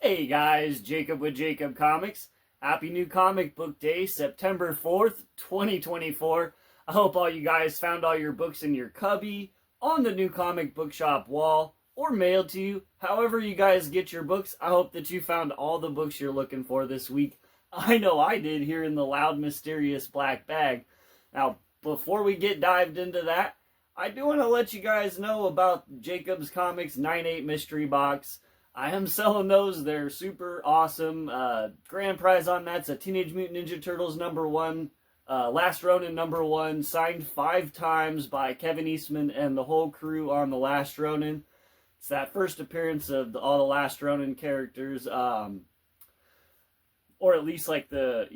Hey guys, Jacob with Jacob Comics. Happy New Comic Book Day, September 4th, 2024. I hope all you guys found all your books in your cubby, on the new comic book shop wall, or mailed to you. However you guys get your books, I hope that you found all the books you're looking for this week. I know I did here in the loud, mysterious black bag. Now, before we get dived into that, I do want to let you guys know about Jacob's Comics 9/8 Mystery Box. I am selling those. They're super awesome. Grand prize on that's a Teenage Mutant Ninja Turtles #1, Last Ronin #1, signed 5 times by Kevin Eastman and the whole crew on The Last Ronin. It's that first appearance of all the Last Ronin characters, or at least like the,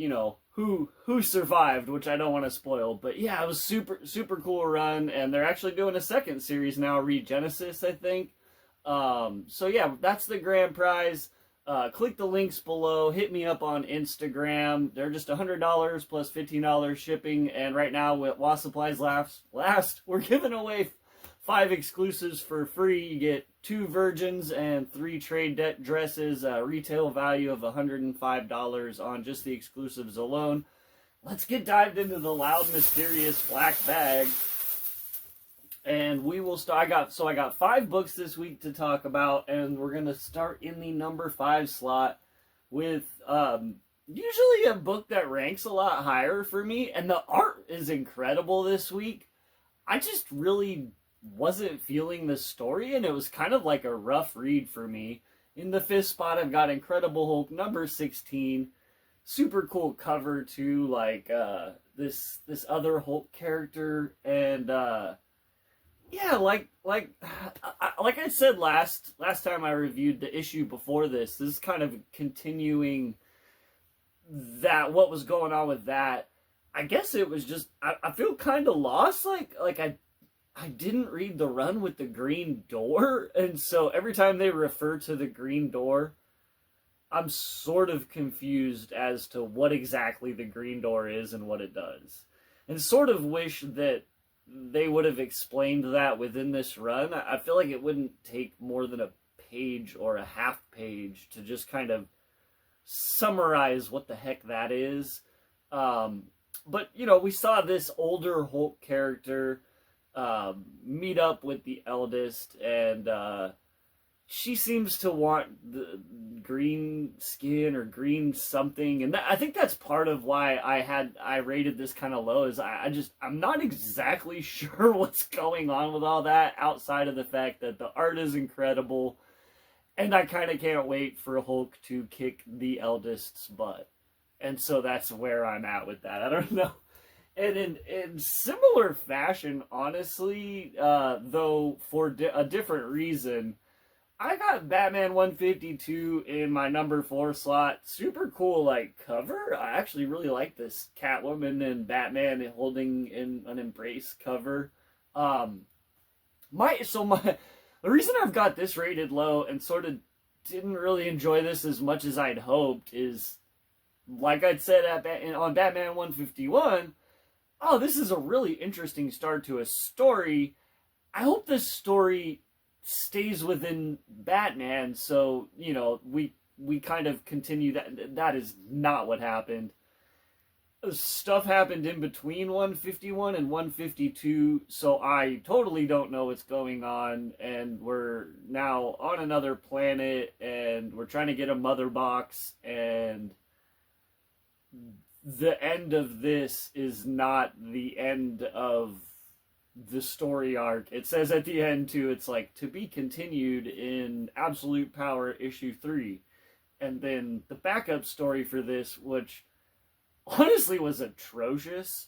who survived, which I don't want to spoil. But yeah, it was super cool run, and they're actually doing a second series now, Regenesis, I think. So yeah, that's the grand prize. Click the links below, hit me up on Instagram. They're just $100 plus $15 shipping, and right now, while supplies last, we're giving away 5 exclusives for free. You get 2 virgins and 3 trade dresses, retail value of $105 on just the exclusives alone. Let's get dived into the loud, mysterious black bag. And we will start. I got 5 books this week to talk about, and we're gonna start in the number 5 slot with usually a book that ranks a lot higher for me, and the art is incredible this week. I just really wasn't feeling the story, and it was kind of like a rough read for me. In the 5th spot, I've got Incredible Hulk number 16. Super cool cover too, like this other Hulk character, and yeah, like I said last time I reviewed the issue before this is kind of continuing that, what was going on with that. I guess it was just, I feel kind of lost, like I didn't read the run with the green door, and so every time they refer to the green door, I'm sort of confused as to what exactly the green door is and what it does. And sort of wish that they would have explained that within this run. I feel like it wouldn't take more than a page or a half page to just kind of summarize what the heck that is. But, we saw this older Hulk character meet up with the eldest, and she seems to want the green skin or green something, and I think that's part of why I rated this kind of low. Is I'm not exactly sure what's going on with all that, outside of the fact that the art is incredible, and I kind of can't wait for Hulk to kick the eldest's butt, and so that's where I'm at with that. I don't know. And in similar fashion, honestly, though for a different reason, I got Batman 152 in my number 4 slot. Super cool, cover. I actually really like this Catwoman and Batman holding in an embrace cover. The reason I've got this rated low and sort of didn't really enjoy this as much as I'd hoped is, like I'd said on Batman 151, this is a really interesting start to a story. I hope this story stays within Batman, so we kind of continue that. That is not what happened. Stuff happened in between 151 and 152, so I totally don't know what's going on, and we're now on another planet, and we're trying to get a mother box, and the end of this is not the end of the story arc. It says at the end too, it's like, to be continued in Absolute Power issue 3. And then the backup story for this, which honestly was atrocious,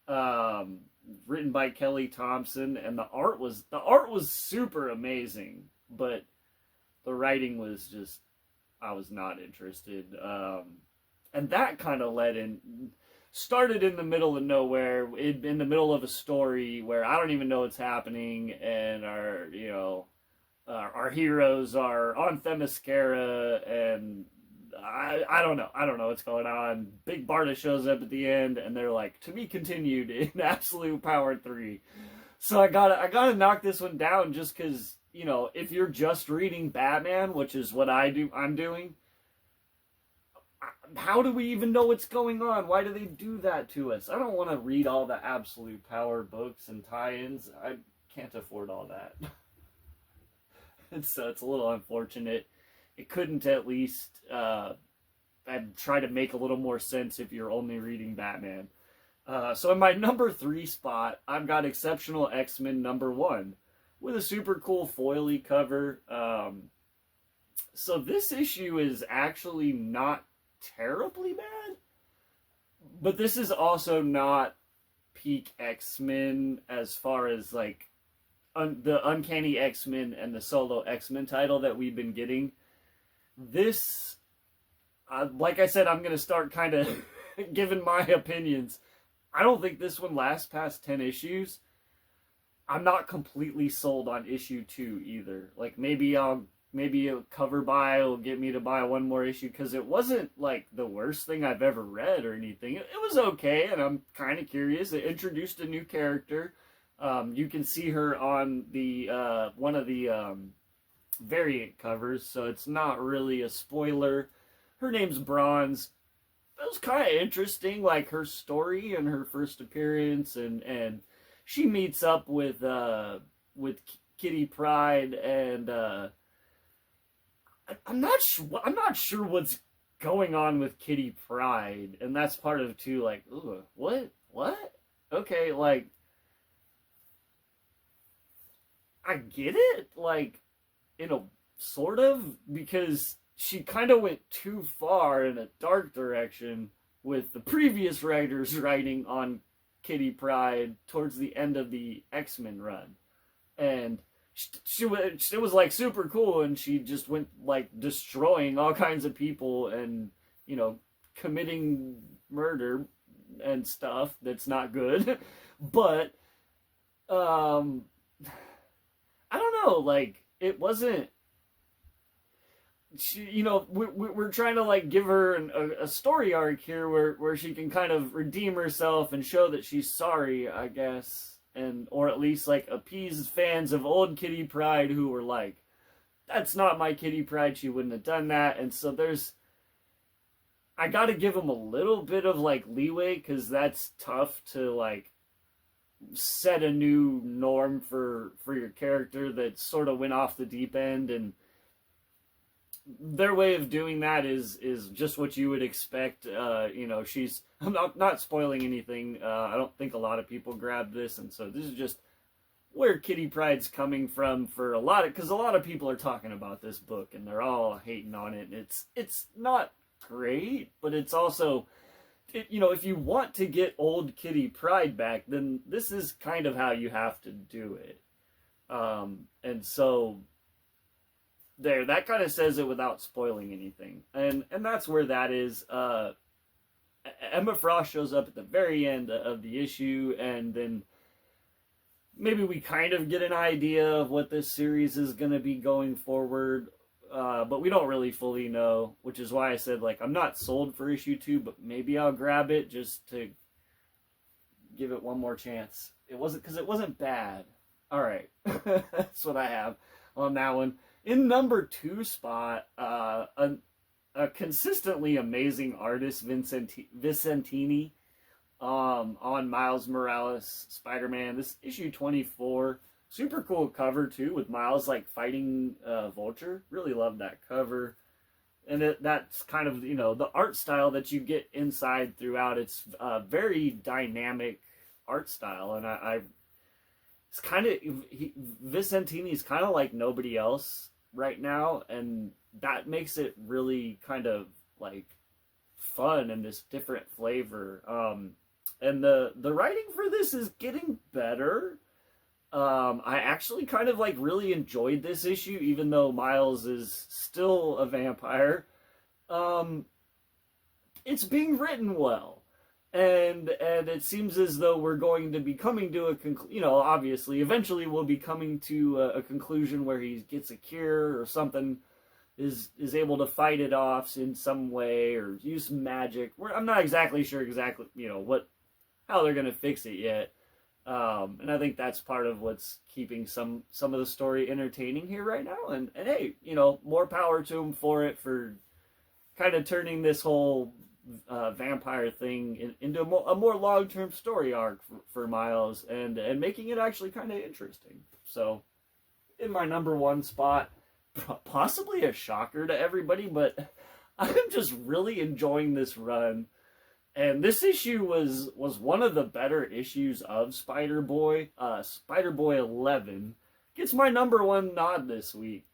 written by Kelly Thompson, and the art was super amazing, but the writing was just, I was not interested. And that kind of started in the middle of nowhere, in the middle of a story where I don't even know what's happening, and our heroes are on Themyscira, and I don't know what's going on. Big Barda shows up at the end, and they're like, to be continued in Absolute Power 3. So I gotta knock this one down, just because you know, if you're just reading Batman, which is what I'm doing, how do we even know what's going on? Why do they do that to us? I don't want to read all the Absolute Power books and tie-ins. I can't afford all that. It's a little unfortunate. It couldn't at least I'd try to make a little more sense if you're only reading Batman. So in my number 3 spot, I've got Exceptional X-Men #1 with a super cool foily cover. So this issue is actually not terribly bad, but this is also not peak X-Men as far as like the Uncanny X-Men and the solo X-Men title that we've been getting. This, like I said, I'm going to start kind of giving my opinions. I don't think this one lasts past 10 issues. I'm not completely sold on issue 2 either. Like maybe a cover buy will get me to buy one more issue, because it wasn't like the worst thing I've ever read or anything. It was okay, and I'm kind of curious. It introduced a new character. You can see her on the one of the variant covers, so it's not really a spoiler. Her name's Bronze. It was kind of interesting, like her story and her first appearance, and she meets up with Kitty Pryde, and I'm not sure what's going on with Kitty Pryde, and that's part of too. Like, ooh, what? Okay, like, I get it, like, in a sort of, because she kind of went too far in a dark direction with the previous writers writing on Kitty Pryde towards the end of the X-Men run. And it was like super cool, and she just went like destroying all kinds of people and, you know, committing murder and stuff that's not good. But I don't know, like, it wasn't, she, you know, we're trying to like give her a story arc here where she can kind of redeem herself and show that she's sorry, I guess, and or at least like appease fans of old Kitty Pryde who were like, that's not my Kitty Pryde, she wouldn't have done that. And so I gotta give them a little bit of like leeway, because that's tough to like set a new norm for your character that sort of went off the deep end, and their way of doing that is just what you would expect. You know, I'm not spoiling anything. I don't think a lot of people grabbed this, and so this is just where Kitty Pryde's coming from for because a lot of people are talking about this book and they're all hating on it. And it's not great, but it's also, you know, if you want to get old Kitty Pryde back, then this is kind of how you have to do it. And so that kind of says it without spoiling anything. And that's where that is. Emma Frost shows up at the very end of the issue, and then maybe we kind of get an idea of what this series is going to be going forward, but we don't really fully know, which is why I said, like, I'm not sold for issue 2, but maybe I'll grab it just to give it one more chance. It wasn't bad. All right. That's what I have on that one. In number 2 spot, a consistently amazing artist, Vicentini, on Miles Morales Spider-Man. This issue 24, super cool cover too, with Miles like fighting Vulture. Really love that cover, and that's kind of, you know, the art style that you get inside throughout. It's very dynamic art style, and it's kind of, Vicentini's kind of like nobody else right now, and that makes it really kind of like fun and this different flavor. And the writing for this is getting better. I actually kind of like really enjoyed this issue, even though Miles is still a vampire. It's being written well. And it seems as though we're going to be coming to you know, obviously, eventually we'll be coming to a conclusion where he gets a cure or something, is able to fight it off in some way or use magic. I'm not exactly sure you know, how they're going to fix it yet. And I think that's part of what's keeping some of the story entertaining here right now. And hey, more power to him for it, for kind of turning this whole vampire thing into a more long-term story arc for Miles, and making it actually kind of interesting. So, in my number one spot, possibly a shocker to everybody, but I'm just really enjoying this run. And this issue was one of the better issues of Spider-Boy. Spider-Boy 11 gets my number one nod this week.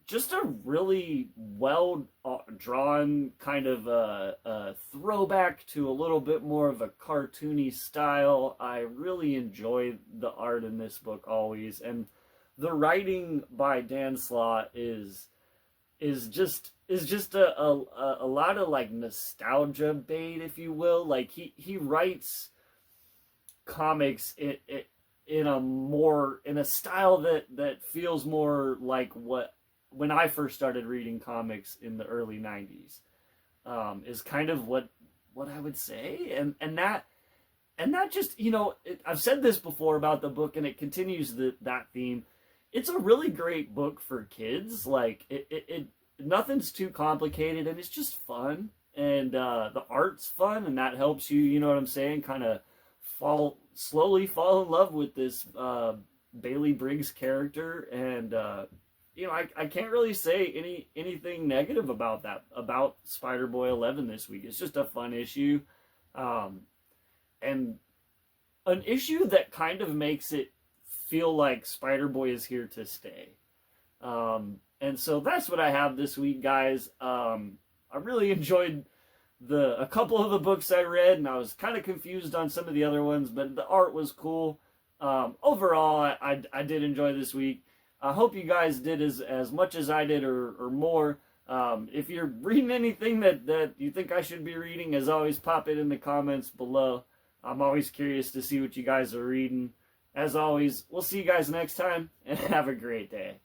Just a really well drawn kind of a throwback to a little bit more of a cartoony style. I really enjoy the art in this book always, and the writing by Dan Slott is just a lot of like nostalgia bait, if you will. Like he writes comics in a style that feels more like what, when I first started reading comics in the early 90s, is kind of what I would say. And that just, I've said this before about the book, and it continues that theme. It's a really great book for kids. Like, it nothing's too complicated, and it's just fun. And the art's fun, and that helps you, you know what I'm saying, kind of slowly fall in love with this Bailey Briggs character. And I can't really say anything negative about Spider-Boy 11 this week. It's just a fun issue, and an issue that kind of makes it feel like Spider-Boy is here to stay. And so that's what I have this week, guys. I really enjoyed a couple of the books I read, and I was kind of confused on some of the other ones, but the art was cool. Overall, I did enjoy this week. I hope you guys did as much as I did, or more. If you're reading anything that you think I should be reading, as always, pop it in the comments below. I'm always curious to see what you guys are reading. As always, we'll see you guys next time, and have a great day.